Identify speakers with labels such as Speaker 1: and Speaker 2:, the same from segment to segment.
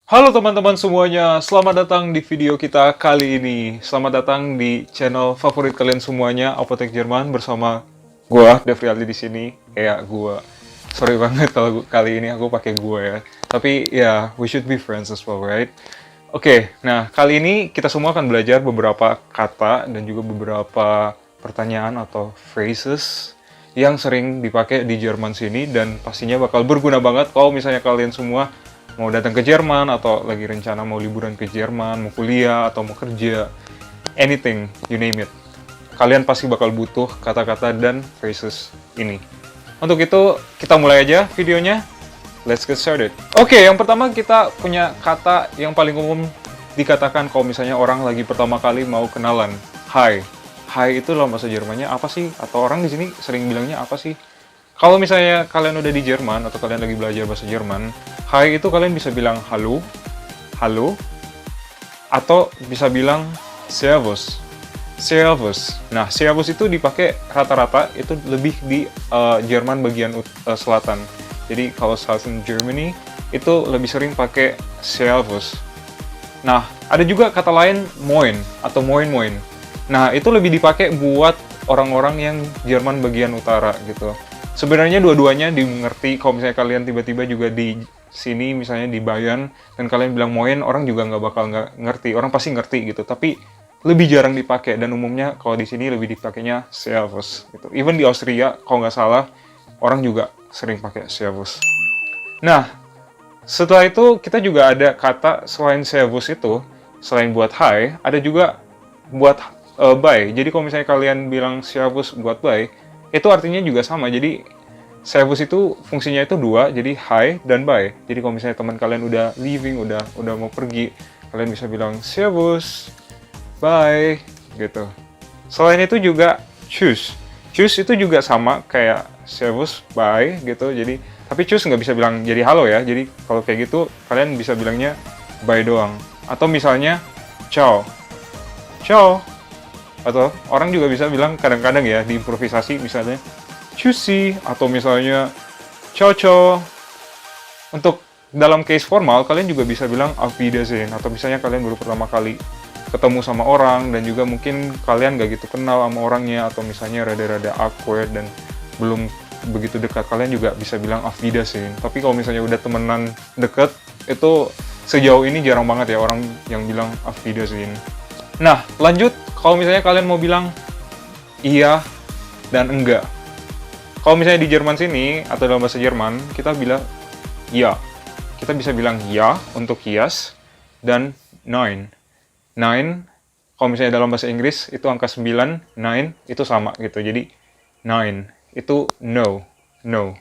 Speaker 1: Halo teman-teman semuanya, selamat datang di video kita kali ini. Selamat datang di channel favorit kalian semuanya, Apotek Jerman bersama gua, Devrialdi di sini. Gua. Sorry banget kalau kali ini aku pakai gua ya. Tapi ya, we should be friends as well, right? Oke, nah kali ini kita semua akan belajar beberapa kata dan juga beberapa pertanyaan atau phrases yang sering dipakai di Jerman sini dan pastinya bakal berguna banget kalau misalnya kalian semua mau datang ke Jerman atau lagi rencana mau liburan ke Jerman, mau kuliah atau mau kerja, anything, you name it. Kalian pasti bakal butuh kata-kata dan phrases ini. Untuk itu, kita mulai aja videonya. Let's get started. Oke, yang pertama kita punya kata yang paling umum dikatakan kalau misalnya orang lagi pertama kali mau kenalan. Hi. Hi itu dalam bahasa Jermannya apa sih? Atau orang di sini sering bilangnya apa sih? Kalau misalnya kalian udah di Jerman atau kalian lagi belajar bahasa Jerman, hi itu kalian bisa bilang halo, halo, atau bisa bilang servus, servus. Nah, servus itu dipakai rata-rata itu lebih di Jerman bagian selatan. Jadi kalau Southern Germany itu lebih sering pakai servus. Nah, ada juga kata lain moin atau moin moin. Nah, itu lebih dipakai buat orang-orang yang Jerman bagian utara gitu. Sebenarnya dua-duanya dimengerti kalau misalnya kalian tiba-tiba juga di sini misalnya di Bayern dan kalian bilang moin, orang juga nggak ngerti. Orang pasti ngerti gitu, tapi lebih jarang dipakai dan umumnya kalau di sini lebih dipakainya servus gitu. Even di Austria kalau nggak salah orang juga sering pakai servus. Nah, setelah itu kita juga ada kata selain servus itu, selain buat hi, ada juga buat bye. Jadi kalau misalnya kalian bilang servus buat bye, itu artinya juga sama. Jadi servus itu fungsinya itu dua, jadi hi dan bye. Jadi kalau misalnya teman kalian udah leaving, udah mau pergi, kalian bisa bilang servus, bye gitu. Selain itu juga choose. Choose itu juga sama kayak servus, bye gitu. Jadi tapi choose nggak bisa bilang jadi halo ya. Jadi kalau kayak gitu kalian bisa bilangnya bye doang. Atau misalnya ciao. Ciao. Atau orang juga bisa bilang kadang-kadang ya di improvisasi misalnya Tschüssi atau misalnya ciao ciao. Untuk dalam case formal kalian juga bisa bilang auf Wiedersehen atau misalnya kalian baru pertama kali ketemu sama orang dan juga mungkin kalian gak gitu kenal sama orangnya atau misalnya rada-rada awkward dan belum begitu dekat, kalian juga bisa bilang auf Wiedersehen. Tapi kalau misalnya udah temenan deket, itu sejauh ini jarang banget ya orang yang bilang auf Wiedersehen. Nah, lanjut, kalau misalnya kalian mau bilang iya dan enggak. Kalau misalnya di Jerman sini, atau dalam bahasa Jerman, kita bilang ya. Kita bisa bilang ya untuk yes, dan nein. Nein, kalau misalnya dalam bahasa Inggris, itu angka 9, nine, itu sama gitu. Jadi, nein, itu no, no.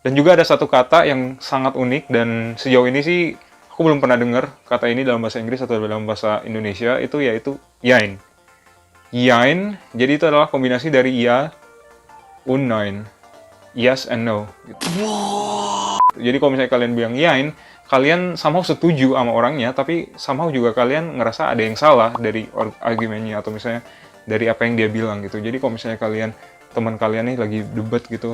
Speaker 1: Dan juga ada satu kata yang sangat unik, dan sejauh ini sih, aku belum pernah dengar kata ini dalam bahasa Inggris atau dalam bahasa Indonesia, itu yaitu yain. Yain, jadi itu adalah kombinasi dari iya und nein. Yes and no. Gitu. Jadi kalau misalnya kalian bilang yain, kalian somehow setuju sama orangnya, tapi somehow juga kalian ngerasa ada yang salah dari argumennya, atau misalnya dari apa yang dia bilang gitu. Jadi kalau misalnya teman kalian nih lagi debat gitu,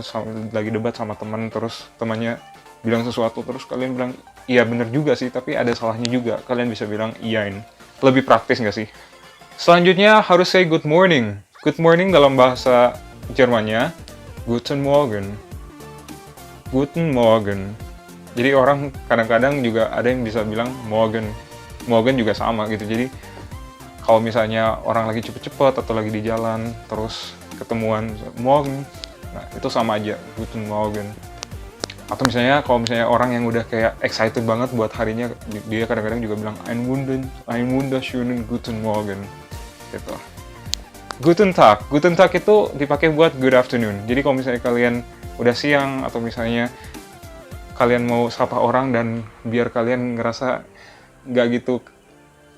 Speaker 1: lagi debat sama teman, terus temannya bilang sesuatu, terus kalian bilang, iya bener juga sih, tapi ada salahnya juga. Kalian bisa bilang iyain. Lebih praktis nggak sih? Selanjutnya harus say good morning. Good morning dalam bahasa Jermannya, Guten Morgen. Guten Morgen. Jadi orang kadang-kadang juga ada yang bisa bilang Morgen. Morgen juga sama gitu. Jadi kalau misalnya orang lagi cepet-cepet atau lagi di jalan, terus ketemuan Morgen, nah itu sama aja, Guten Morgen. Atau misalnya kalau misalnya orang yang udah kayak excited banget buat harinya, dia kadang-kadang juga bilang Ein wunderschönen guten Morgen gitu. Guten Tag. Guten Tag itu dipakai buat good afternoon. Jadi kalau misalnya kalian udah siang atau misalnya kalian mau sapa orang dan biar kalian ngerasa nggak gitu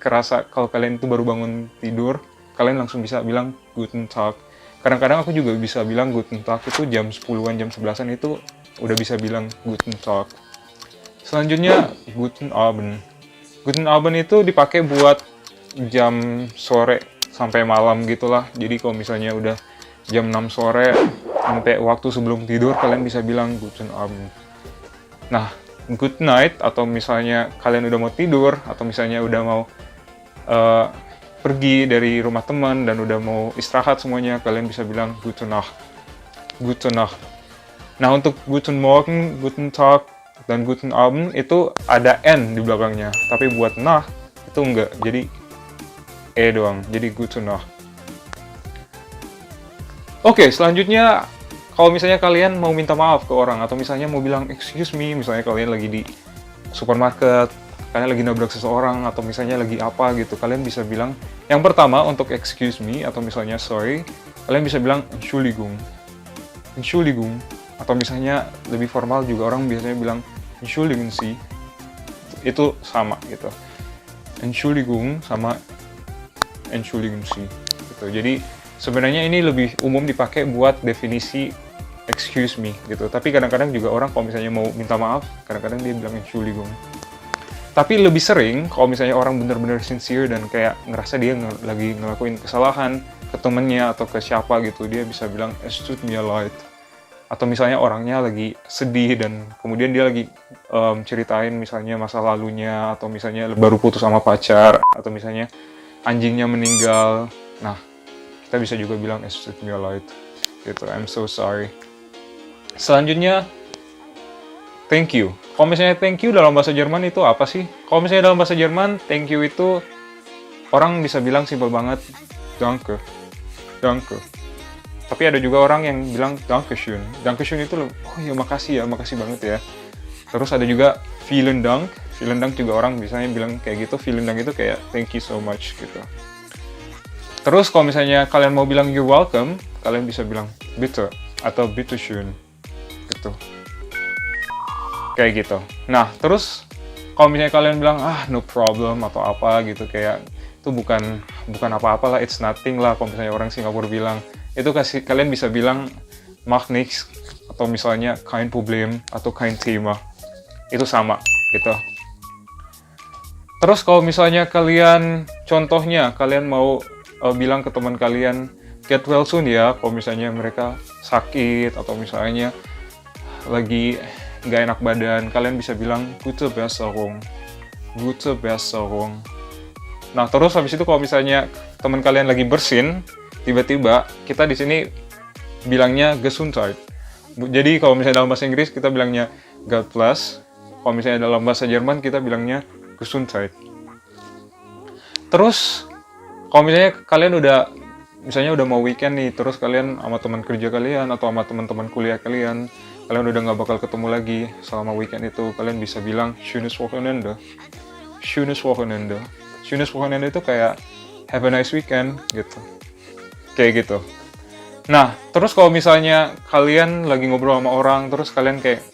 Speaker 1: kerasa kalau kalian itu baru bangun tidur, kalian langsung bisa bilang Guten Tag. Kadang-kadang aku juga bisa bilang Guten Tag itu jam 10-an, jam 11-an itu udah bisa bilang Guten Tag. Selanjutnya Guten Abend. Guten Abend itu dipakai buat jam sore sampai malam gitulah. Jadi kalau misalnya udah jam 6 sore sampai waktu sebelum tidur, kalian bisa bilang Guten Abend. Nah, good night, atau misalnya kalian udah mau tidur, atau misalnya udah mau uh, pergi dari rumah teman dan udah mau istirahat semuanya, kalian bisa bilang gute Nacht. Gute Nacht. Nah, untuk guten Morgen, guten Tag, dan guten Abend itu ada N di belakangnya. Tapi buat Nacht itu enggak. Jadi E doang. Jadi gute Nacht. Oke, selanjutnya kalau misalnya kalian mau minta maaf ke orang, atau misalnya mau bilang excuse me, misalnya kalian lagi di supermarket, kalian lagi nabrak seseorang, atau misalnya lagi apa gitu, kalian bisa bilang, yang pertama untuk excuse me, atau misalnya sorry, kalian bisa bilang Entschuldigung. Entschuldigung. Atau misalnya lebih formal juga orang biasanya bilang Entschuldigen Sie. Itu sama gitu. Entschuldigung sama Entschuldigen Sie. Gitu. Jadi sebenarnya ini lebih umum dipakai buat definisi excuse me gitu. Tapi kadang-kadang juga orang kalau misalnya mau minta maaf, kadang-kadang dia bilang Entschuldigung. Tapi lebih sering kalau misalnya orang benar-benar sincere dan kayak ngerasa dia lagi ngelakuin kesalahan ke temennya atau ke siapa gitu, dia bisa bilang es tut mir leid. Atau misalnya orangnya lagi sedih dan kemudian dia lagi ceritain misalnya masa lalunya, atau misalnya baru putus sama pacar, atau misalnya anjingnya meninggal. Nah, kita bisa juga bilang es tut mir leid gitu, I'm so sorry. Selanjutnya, thank you. Kalau misalnya thank you dalam bahasa Jerman itu apa sih? Kalau misalnya dalam bahasa Jerman, thank you itu orang bisa bilang simpel banget, danke, danke. Tapi ada juga orang yang bilang dankeschön. Dankeschön itu, oh ya makasih banget ya. Terus ada juga vielen Dank. Vielen Dank juga orang biasanya bilang kayak gitu. Vielen Dank itu kayak thank you so much gitu. Terus kalau misalnya kalian mau bilang you're welcome, kalian bisa bilang bitte atau bitteschön gitu. Kayak gitu. Nah, terus kalau misalnya kalian bilang no problem atau apa gitu, kayak itu bukan apa-apa lah, it's nothing lah. Kalau misalnya orang Singapura bilang itu, kalian bisa bilang macht nichts, atau misalnya kein Problem atau kein Thema. Itu sama gitu. Terus kalau misalnya kalian, contohnya kalian mau bilang ke teman kalian get well soon ya, kalau misalnya mereka sakit atau misalnya lagi nggak enak badan, kalian bisa bilang gute Besserung. Gute Besserung. Nah, terus habis itu kalau misalnya teman kalian lagi bersin, tiba-tiba kita di sini bilangnya Gesundheit. Jadi kalau misalnya dalam bahasa Inggris kita bilangnya God bless. Kalau misalnya dalam bahasa Jerman kita bilangnya Gesundheit. Terus kalau misalnya kalian udah mau weekend nih, terus kalian sama teman kerja kalian atau sama teman-teman kuliah kalian udah nggak bakal ketemu lagi selama weekend itu, kalian bisa bilang schönes Wochenende. Schönes Wochenende. Schönes Wochenende itu kayak have a nice weekend gitu. Kayak gitu. Nah, terus kalau misalnya kalian lagi ngobrol sama orang, terus kalian kayak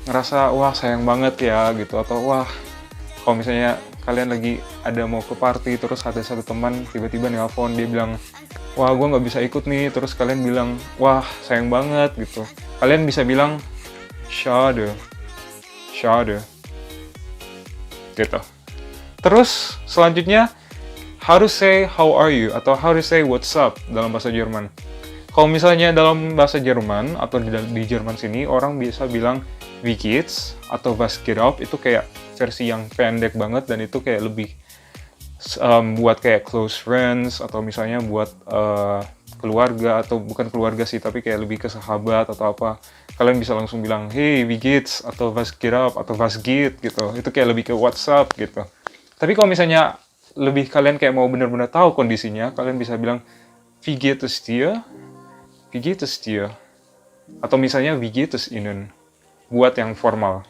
Speaker 1: ngerasa, wah sayang banget ya gitu, atau wah, kalau misalnya kalian lagi ada mau ke party, terus ada satu teman tiba-tiba nelpon, dia bilang, wah gue nggak bisa ikut nih, terus kalian bilang, wah sayang banget gitu. Kalian bisa bilang, schade, schade, gitu. Terus selanjutnya, how to say how are you, atau how to say what's up dalam bahasa Jerman. Kalau misalnya dalam bahasa Jerman atau di Jerman sini, orang biasa bilang wie geht's atau was geht ab, itu kayak versi yang pendek banget, dan itu kayak lebih buat kayak close friends, atau misalnya buat keluarga, atau bukan keluarga sih, tapi kayak lebih ke sahabat atau apa. Kalian bisa langsung bilang hey wie geht's atau was geht ab atau was geht gitu. Itu kayak lebih ke what's up gitu. Tapi kalau misalnya lebih kalian kayak mau benar-benar tahu kondisinya, kalian bisa bilang wie geht es dir? Wie geht es dir? Atau misalnya wie geht es Ihnen? Buat yang formal.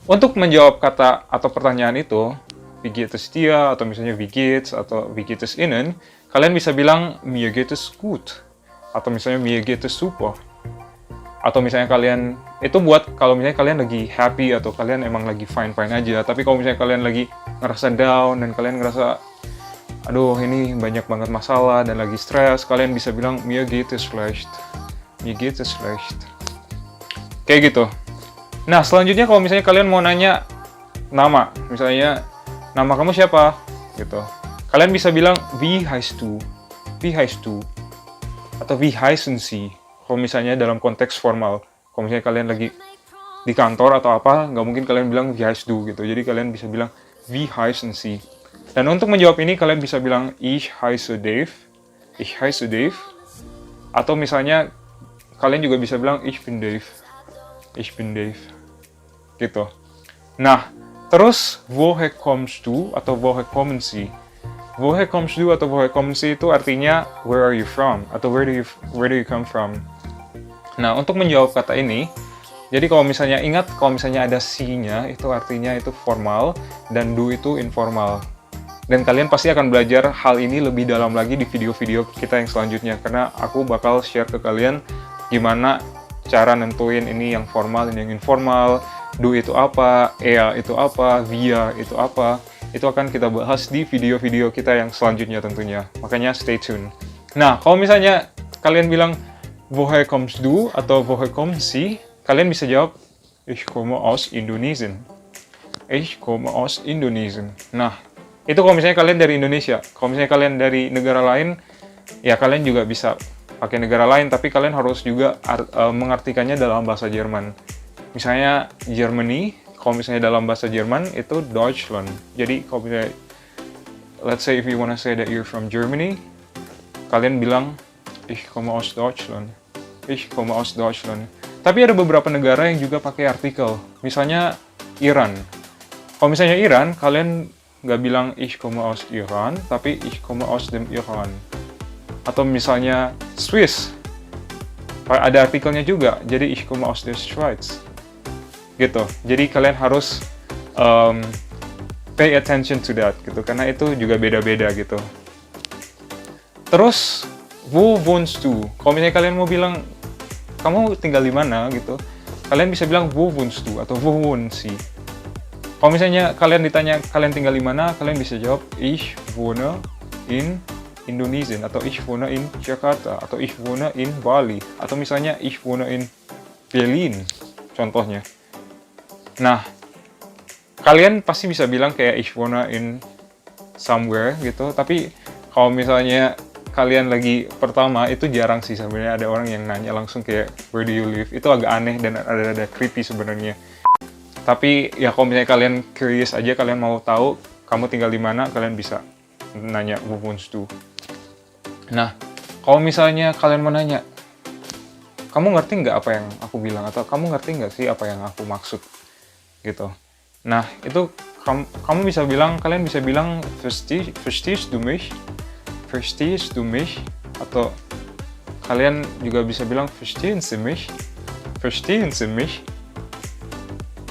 Speaker 1: Untuk menjawab kata atau pertanyaan itu, wie geht es dir, atau misalnya wie geht's, atau wie geht es Ihnen, kalian bisa bilang mir geht es gut, atau misalnya mir geht es super. Atau misalnya kalian, itu buat kalau misalnya kalian lagi happy atau kalian emang lagi fine-fine aja. Tapi kalau misalnya kalian lagi ngerasa down dan kalian ngerasa, aduh ini banyak banget masalah dan lagi stres, kalian bisa bilang mir geht es schlecht. Mir geht es schlecht. Kayak gitu. Nah, selanjutnya kalau misalnya kalian mau nanya nama, misalnya nama kamu siapa gitu, kalian bisa bilang wie heißt du, wie heißt du, atau wie heißen Sie. Kalau misalnya dalam konteks formal, kalau misalnya kalian lagi di kantor atau apa, nggak mungkin kalian bilang wie heißt du gitu. Jadi kalian bisa bilang wie heißen Sie. Dan untuk menjawab ini kalian bisa bilang ich heiße Dave, ich heiße Dave. Atau misalnya kalian juga bisa bilang ich bin Dave, ich bin Dave. Gitu. Nah, terus woher kommst du atau woher kommen Sie? Woher kommst du atau woher kommen Sie itu artinya where are you from atau where do you come from. Nah, untuk menjawab kata ini, jadi kalau misalnya ingat, kalau misalnya ada si-nya, itu artinya itu formal, dan do itu informal. Dan kalian pasti akan belajar hal ini lebih dalam lagi di video-video kita yang selanjutnya, karena aku bakal share ke kalian gimana cara nentuin ini yang formal, ini yang informal, do itu apa, ea itu apa, via itu apa. Itu akan kita bahas di video-video kita yang selanjutnya tentunya. Makanya stay tune. Nah, kalau misalnya kalian bilang woher kommst du atau woher kommen Sie, kalian bisa jawab ich komme aus Indonesien. Ich komme aus Indonesien. Nah, itu kalau misalnya kalian dari Indonesia. Kalau misalnya kalian dari negara lain, ya kalian juga bisa pakai negara lain, tapi kalian harus juga mengartikannya dalam bahasa Jerman. Misalnya Germany, kalau misalnya dalam bahasa Jerman itu Deutschland. Jadi kalau misalnya, let's say if you wanna say that you're from Germany, kalian bilang ich komme aus Deutschland. Ich komme aus Deutschland. Tapi ada beberapa negara yang juga pakai artikel. Misalnya Iran. Kalau misalnya Iran, kalian nggak bilang ich komme aus Iran, tapi ich komme aus dem Iran. Atau misalnya Swiss, ada artikelnya juga. Jadi ich komme aus der Schweiz. Gitu. Jadi kalian harus pay attention to that gitu, karena itu juga beda-beda gitu. Terus wo wohnst du? Kalau misalnya kalian mau bilang kamu tinggal di mana gitu, kalian bisa bilang wo wohnst du atau wo wohnen Sie. Kalau misalnya kalian ditanya kalian tinggal di mana, kalian bisa jawab ich wohne in Indonesia atau ich wohne in Jakarta atau ich wohne in Bali atau misalnya ich wohne in Berlin contohnya. Nah, kalian pasti bisa bilang kayak ich wohne in somewhere gitu, tapi kalau misalnya kalian lagi pertama, itu jarang sih sebenarnya ada orang yang nanya langsung kayak where do you live. Itu agak aneh dan ada creepy sebenarnya. Tapi ya kalau misalnya kalian curious aja, kalian mau tahu kamu tinggal di mana, kalian bisa nanya wo wohnst du. Nah, kalau misalnya kalian mau nanya, kamu ngerti nggak apa yang aku bilang, atau kamu ngerti nggak sih apa yang aku maksud gitu. Nah, itu kamu bisa bilang, kalian bisa bilang verstehst du mich? Verstehst du mich? Atau kalian juga bisa bilang verstehen Sie mich? Verstehen Sie mich?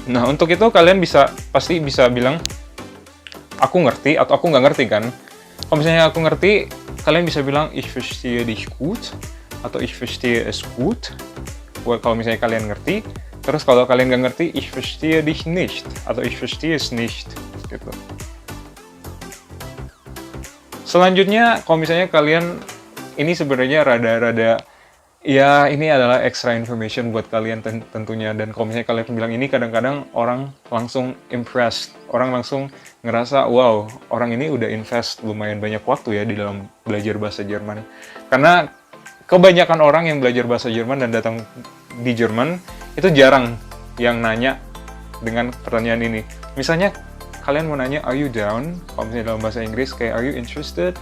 Speaker 1: Nah, untuk itu kalian pasti bisa bilang aku ngerti atau aku nggak ngerti kan. Kalau misalnya aku ngerti, kalian bisa bilang ich verstehe dich gut atau ich verstehe es gut. Buat kalau misalnya kalian ngerti. Terus kalau kalian nggak ngerti, ich verstehe dich nicht atau ich verstehe es nicht gitu. Selanjutnya, kalau misalnya kalian, ini sebenarnya rada-rada, ya ini adalah extra information buat kalian tentunya. Dan kalau misalnya kalian bilang ini, kadang-kadang orang langsung impressed. Orang langsung ngerasa, wow, orang ini udah invest lumayan banyak waktu ya di dalam belajar bahasa Jerman. Karena kebanyakan orang yang belajar bahasa Jerman dan datang di Jerman, itu jarang yang nanya dengan pertanyaan ini. Misalnya, kalian mau nanya, are you down? Kalau misalnya dalam bahasa Inggris, kayak are you interested?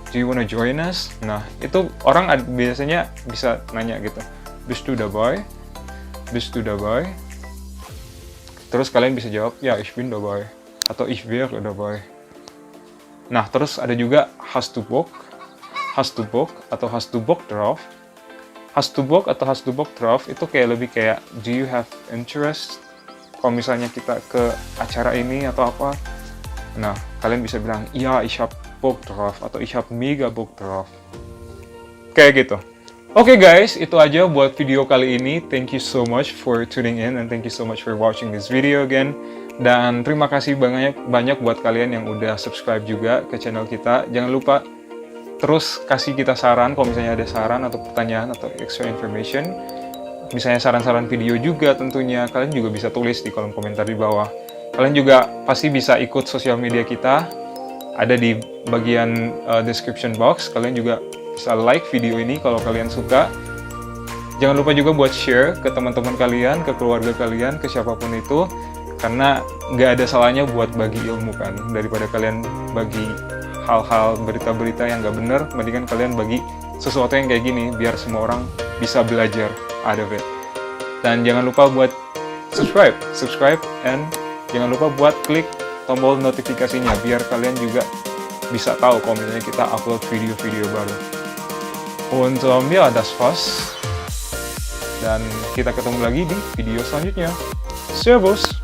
Speaker 1: Do you wanna join us? Nah, itu orang biasanya bisa nanya gitu. Bist du dabei? Bist du dabei? Terus kalian bisa jawab, ya, ich bin dabei. Atau ich wäre dabei. Nah, terus ada juga hast du Bock? Hast du Bock? Atau hast du Bock drauf? Hast du Bock atau hast du Bock drauf itu kayak lebih kayak do you have interest? Kalau misalnya kita ke acara ini atau apa, nah kalian bisa bilang ja, ich hab Bock drauf atau ich hab mega Bock drauf. Kayak gitu. Oke guys, itu aja buat video kali ini. Thank you so much for tuning in and thank you so much for watching this video again. Dan terima kasih banyak buat kalian yang udah subscribe juga ke channel kita. Jangan lupa terus kasih kita saran kalau misalnya ada saran atau pertanyaan atau extra information. Misalnya saran-saran video juga tentunya, kalian juga bisa tulis di kolom komentar di bawah. Kalian juga pasti bisa ikut sosial media kita, ada di bagian description box. Kalian juga bisa like video ini kalau kalian suka. Jangan lupa juga buat share ke teman-teman kalian, ke keluarga kalian, ke siapapun itu. Karena nggak ada salahnya buat bagi ilmu kan. Daripada kalian bagi hal-hal berita-berita yang nggak bener, mendingan kalian bagi sesuatu yang kayak gini, biar semua orang bisa belajar out of it. Dan jangan lupa buat subscribe, and jangan lupa buat klik tombol notifikasinya, biar kalian juga bisa tahu kalau misalnya kita upload video-video baru. Und ja, das war's. Dan kita ketemu lagi di video selanjutnya. Servus!